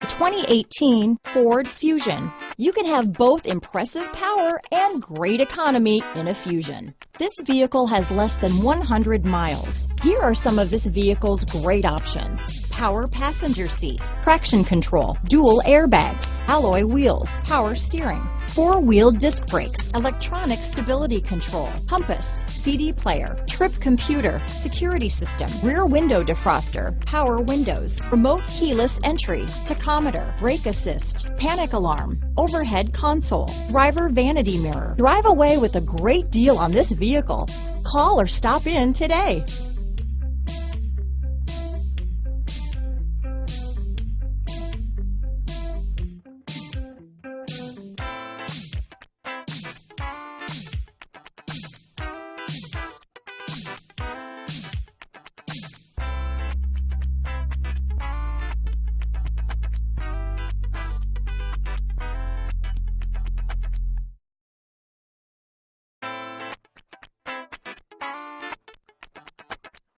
2018 Ford Fusion. You can have both impressive power and great economy in a Fusion. This vehicle has less than 100 miles. Here are some of this vehicle's great options: power passenger seat, traction control, dual airbags, alloy wheels, power steering, four-wheel disc brakes, electronic stability control, compass, CD player, trip computer, security system, rear window defroster, power windows, remote keyless entry, tachometer, brake assist, panic alarm, overhead console, driver vanity mirror. Drive away with a great deal on this vehicle. Call or stop in today.